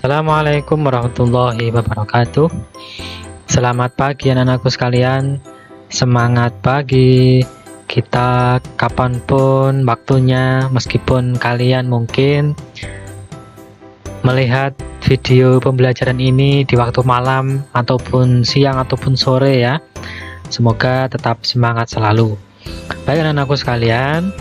Assalamualaikum warahmatullahi wabarakatuh. Selamat pagi anak-anakku sekalian. Semangat pagi. Kita kapanpun waktunya, meskipun kalian mungkin melihat video pembelajaran ini di waktu malam ataupun siang ataupun sore ya. Semoga tetap semangat selalu. Baik anak-anakku sekalian,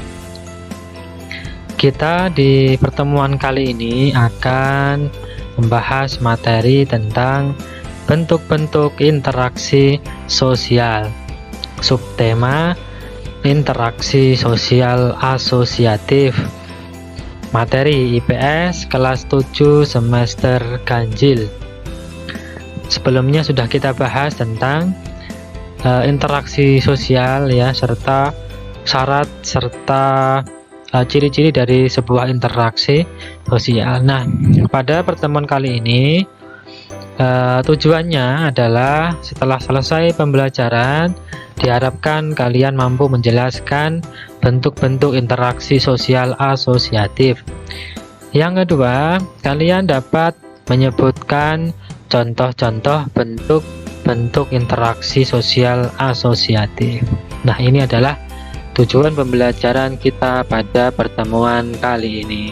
kita di pertemuan kali ini akan membahas materi tentang bentuk-bentuk interaksi sosial. Subtema interaksi sosial asosiatif. Materi IPS kelas 7 semester ganjil. Sebelumnya sudah kita bahas tentang interaksi sosial ya, serta syarat serta ciri-ciri dari sebuah interaksi sosial. Nah, pada pertemuan kali ini tujuannya adalah setelah selesai pembelajaran diharapkan kalian mampu menjelaskan bentuk-bentuk interaksi sosial asosiatif. Yang kedua, kalian dapat menyebutkan contoh-contoh bentuk-bentuk interaksi sosial asosiatif. Nah, ini adalah tujuan pembelajaran kita pada pertemuan kali ini.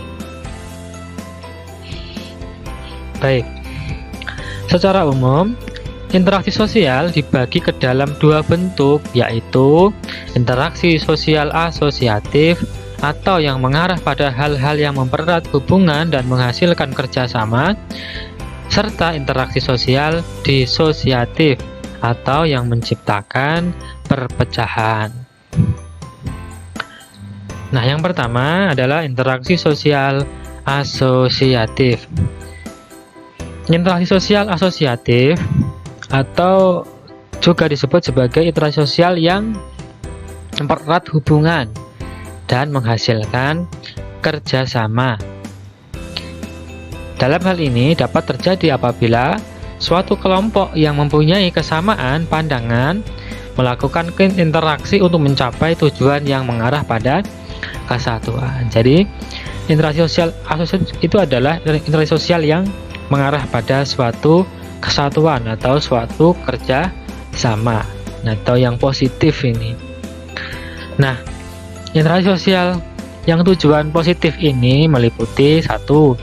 Baik, secara umum interaksi sosial dibagi ke dalam dua bentuk, yaitu interaksi sosial asosiatif atau yang mengarah pada hal-hal yang mempererat hubungan dan menghasilkan kerjasama, serta interaksi sosial disosiatif atau yang menciptakan perpecahan. Nah, yang pertama adalah interaksi sosial asosiatif. Interaksi sosial asosiatif atau juga disebut sebagai interaksi sosial yang mempererat hubungan dan menghasilkan kerjasama. Dalam hal ini dapat terjadi apabila suatu kelompok yang mempunyai kesamaan pandangan melakukan interaksi untuk mencapai tujuan yang mengarah pada kesatuan. Jadi interaksi sosial asosiatif itu adalah interaksi sosial yang mengarah pada suatu kesatuan atau suatu kerja sama atau yang positif ini. Nah, interaksi sosial yang tujuan positif ini meliputi satu,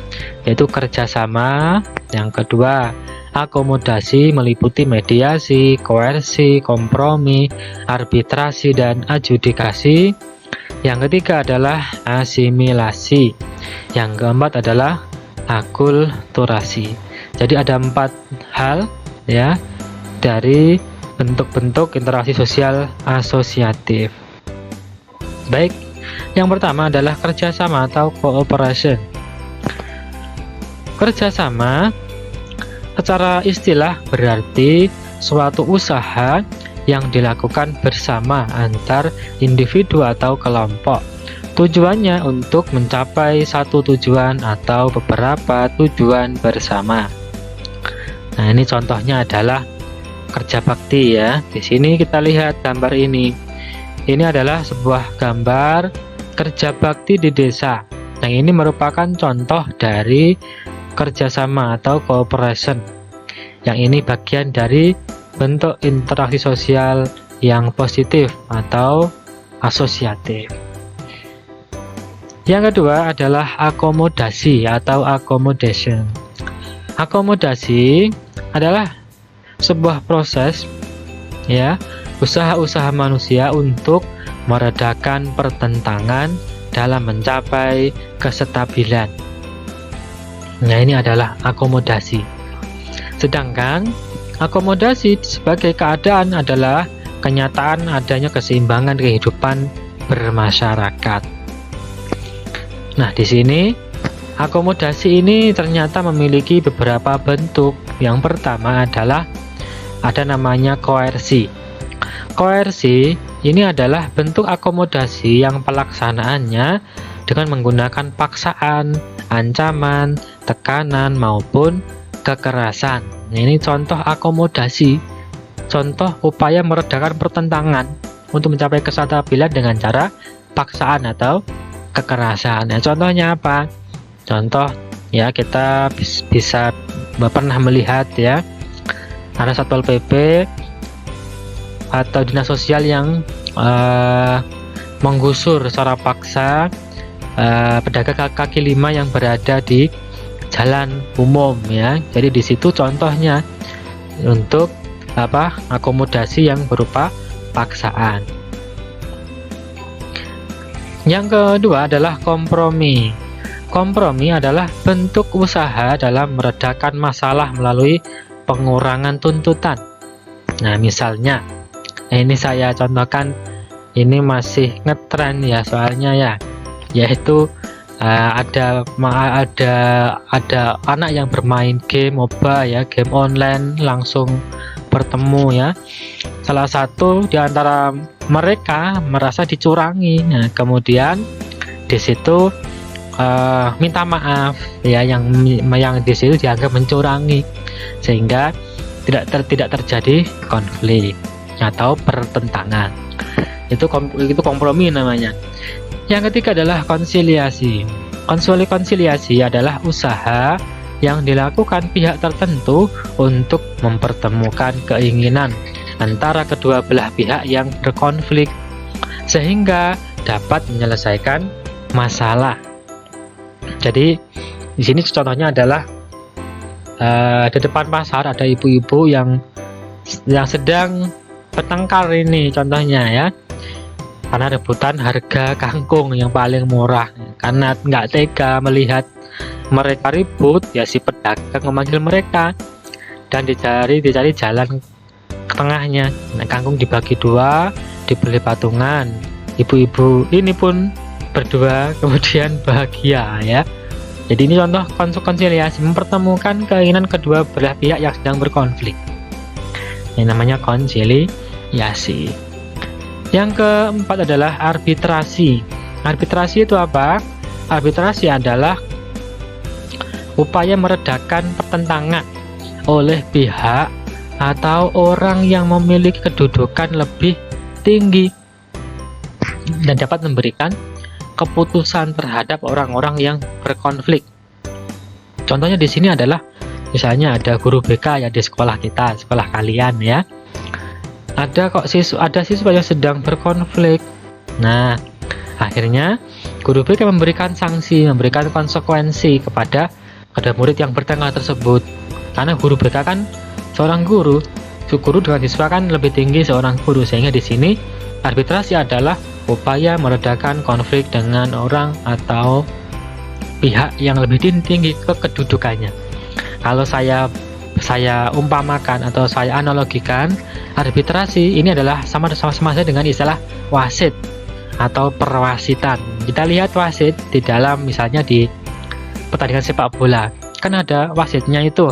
yaitu kerjasama. Yang kedua, akomodasi, meliputi mediasi, koersi, kompromi, arbitrasi, dan adjudikasi. Yang ketiga adalah asimilasi. Yang keempat adalah akulturasi. Jadi ada 4 hal ya dari bentuk-bentuk interaksi sosial asosiatif. Baik, yang pertama adalah kerjasama atau cooperation. Kerjasama secara istilah berarti suatu usaha yang dilakukan bersama antar individu atau kelompok. Tujuannya untuk mencapai satu tujuan atau beberapa tujuan bersama. Nah, ini contohnya adalah kerja bakti ya. Di sini kita lihat gambar ini. Ini adalah sebuah gambar kerja bakti di desa. Nah, ini merupakan contoh dari kerjasama atau cooperation. Yang ini bagian dari bentuk interaksi sosial yang positif atau asosiatif. Yang kedua adalah akomodasi atau accommodation. Akomodasi adalah sebuah proses ya, usaha-usaha manusia untuk meredakan pertentangan dalam mencapai kestabilan. Nah, ini adalah akomodasi. Sedangkan akomodasi sebagai keadaan adalah kenyataan adanya keseimbangan kehidupan bermasyarakat. Nah, di sini akomodasi ini ternyata memiliki beberapa bentuk. Yang pertama adalah ada namanya koersi. Koersi ini adalah bentuk akomodasi yang pelaksanaannya dengan menggunakan paksaan, ancaman, tekanan maupun kekerasan. Ini contoh akomodasi, contoh upaya meredakan pertentangan untuk mencapai kestabilan dengan cara paksaan atau kekerasan. Nah, contohnya apa? Contoh ya, kita bisa pernah melihat ya, ada Satpol PP atau dinas sosial yang menggusur secara paksa pedagang kaki lima yang berada di jalan umum ya. Jadi di situ contohnya untuk akomodasi yang berupa paksaan. Yang kedua adalah kompromi. Kompromi adalah bentuk usaha dalam meredakan masalah melalui pengurangan tuntutan. Nah, misalnya ini saya contohkan, ini masih ngetren ya soalnya ya, yaitu ada anak yang bermain game MOBA ya, game online langsung bertemu ya. Salah satu di antara mereka merasa dicurangi. Nah, kemudian di situ minta maaf ya, yang di situ dianggap mencurangi, sehingga tidak terjadi konflik atau pertentangan. Itu kompromi namanya. Yang ketiga adalah konsiliasi. Konsiliasi adalah usaha yang dilakukan pihak tertentu untuk mempertemukan keinginan antara kedua belah pihak yang berkonflik sehingga dapat menyelesaikan masalah. Jadi di sini contohnya adalah di depan pasar ada ibu-ibu yang sedang bertengkar ini contohnya ya, karena rebutan harga kangkung yang paling murah. Karena nggak tega melihat mereka ribut, ya si pedagang memanggil mereka dan dicari jalan ke tengahnya. Nah, kangkung dibagi dua, dibeli patungan. Ibu-ibu ini pun berdua kemudian bahagia ya. Jadi ini contoh konsiliasi, mempertemukan keinginan kedua belah pihak yang sedang berkonflik. Ini namanya konsiliasi. Yang keempat adalah arbitrasi. Arbitrasi itu apa? Arbitrasi adalah upaya meredakan pertentangan oleh pihak atau orang yang memiliki kedudukan lebih tinggi dan dapat memberikan keputusan terhadap orang-orang yang berkonflik. Contohnya di sini adalah misalnya ada guru BK ya di sekolah kita, sekolah kalian ya. Ada siswa yang sedang berkonflik. Nah, akhirnya guru BK memberikan sanksi, memberikan konsekuensi kepada murid yang bertengkar tersebut. Karena guru BK kan seorang guru dengan siswa kan lebih tinggi seorang guru, sehingga di sini arbitrasi adalah upaya meredakan konflik dengan orang atau pihak yang lebih tinggi kedudukannya. Kalau saya umpamakan atau saya analogikan, arbitrasi ini adalah sama saja dengan istilah wasit atau perwasitan. Kita lihat wasit di dalam misalnya di pertandingan sepak bola, kan ada wasitnya itu.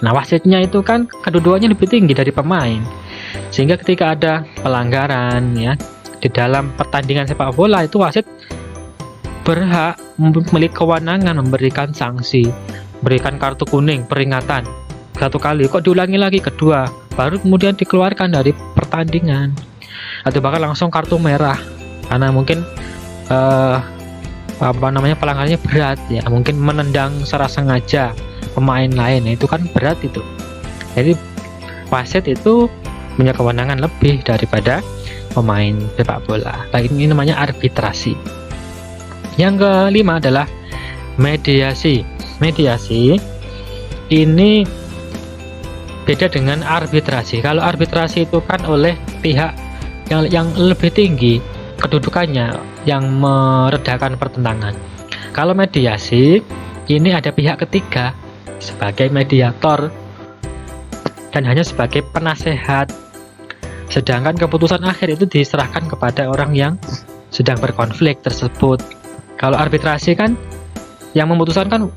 Nah, wasitnya itu kan kedudukannya lebih tinggi dari pemain, sehingga ketika ada pelanggaran ya di dalam pertandingan sepak bola, itu wasit berhak memiliki kewenangan memberikan sanksi, berikan kartu kuning peringatan satu kali, kok diulangi lagi kedua, baru kemudian dikeluarkan dari pertandingan, atau bahkan langsung kartu merah karena mungkin pelanggarannya berat ya, mungkin menendang secara sengaja pemain lain, itu kan berat itu. Jadi wasit itu punya kewenangan lebih daripada pemain sepak bola. Ini namanya arbitrasi. Yang kelima adalah mediasi. Mediasi ini beda dengan arbitrasi. Kalau arbitrasi itu kan oleh pihak yang lebih tinggi kedudukannya yang meredakan pertentangan. Kalau mediasi ini ada pihak ketiga sebagai mediator dan hanya sebagai penasehat, sedangkan keputusan akhir itu diserahkan kepada orang yang sedang berkonflik tersebut. Kalau arbitrasi kan yang memutuskan kan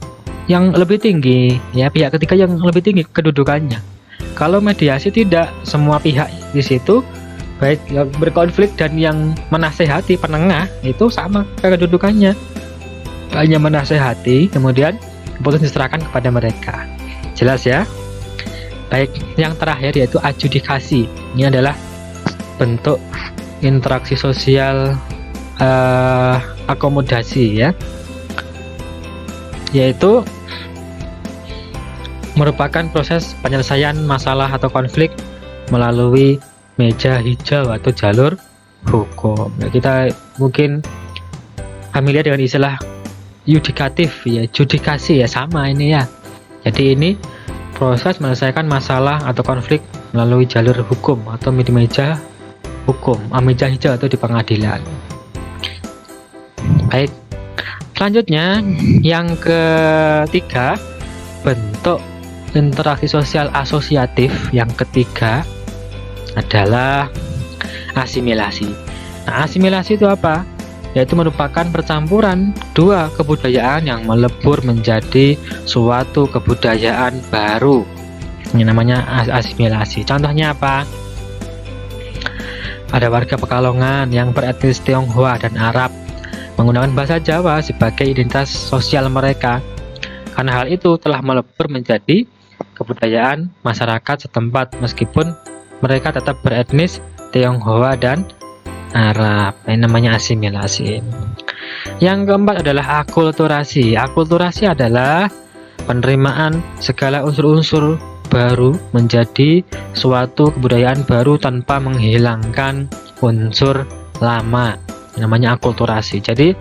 yang lebih tinggi ya, pihak ketiga yang lebih tinggi kedudukannya. Kalau mediasi tidak, semua pihak di situ baik yang berkonflik dan yang menasehati penengah itu sama kedudukannya, hanya menasehati, kemudian keputusan diserahkan kepada mereka. Jelas ya? Baik, yang terakhir yaitu adjudikasi. Ini adalah bentuk interaksi sosial akomodasi ya. yaitu merupakan proses penyelesaian masalah atau konflik melalui meja hijau atau jalur hukum. Kita mungkin familiar dengan istilah yudikatif ya, judikasi ya, sama ini ya. Jadi ini proses menyelesaikan masalah atau konflik melalui jalur hukum atau di meja hukum, meja hijau atau di pengadilan. Baik, selanjutnya yang ketiga, bentuk interaksi sosial asosiatif yang ketiga adalah asimilasi. Nah, asimilasi itu apa? Yaitu merupakan percampuran dua kebudayaan yang melebur menjadi suatu kebudayaan baru. Ini namanya asimilasi. Contohnya apa? Ada warga Pekalongan yang beretnis Tionghoa dan Arab menggunakan bahasa Jawa sebagai identitas sosial mereka. Karena hal itu telah melebur menjadi kebudayaan masyarakat setempat meskipun mereka tetap beretnis Tionghoa dan Arab. Ini namanya asimilasi. Yang keempat adalah akulturasi. Akulturasi adalah penerimaan segala unsur-unsur baru menjadi suatu kebudayaan baru tanpa menghilangkan unsur lama. Ini namanya akulturasi. Jadi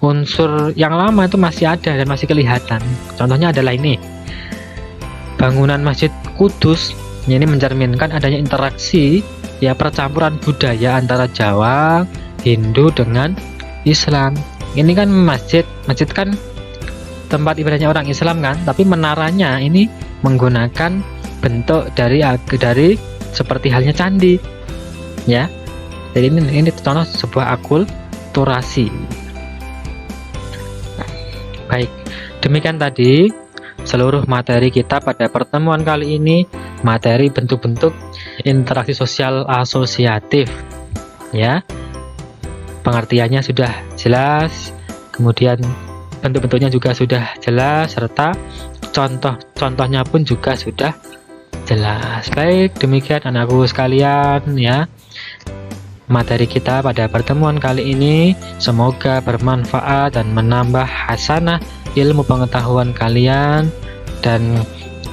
unsur yang lama itu masih ada dan masih kelihatan. Contohnya adalah ini, bangunan Masjid Kudus. Ini mencerminkan adanya interaksi ya, percampuran budaya antara Jawa, Hindu dengan Islam. Ini kan masjid kan tempat ibadahnya orang Islam kan, tapi menaranya ini menggunakan bentuk dari seperti halnya candi ya. Jadi ini contoh sebuah akulturasi. Baik, demikian tadi seluruh materi kita pada pertemuan kali ini, materi bentuk-bentuk interaksi sosial asosiatif ya. Pengertiannya sudah jelas, kemudian bentuk-bentuknya juga sudah jelas, serta contoh-contohnya pun juga sudah jelas. Baik, demikian anakku sekalian ya, materi kita pada pertemuan kali ini. Semoga bermanfaat dan menambah hasanah ilmu pengetahuan kalian, dan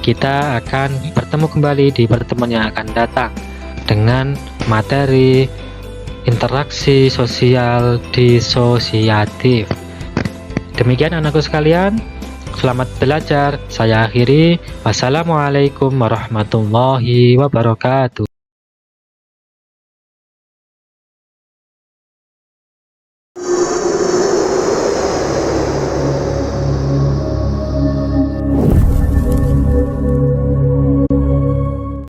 kita akan bertemu kembali di pertemuan yang akan datang dengan materi interaksi sosial disosiatif. Demikian anakku sekalian, selamat belajar. Saya akhiri. Wassalamualaikum warahmatullahi wabarakatuh.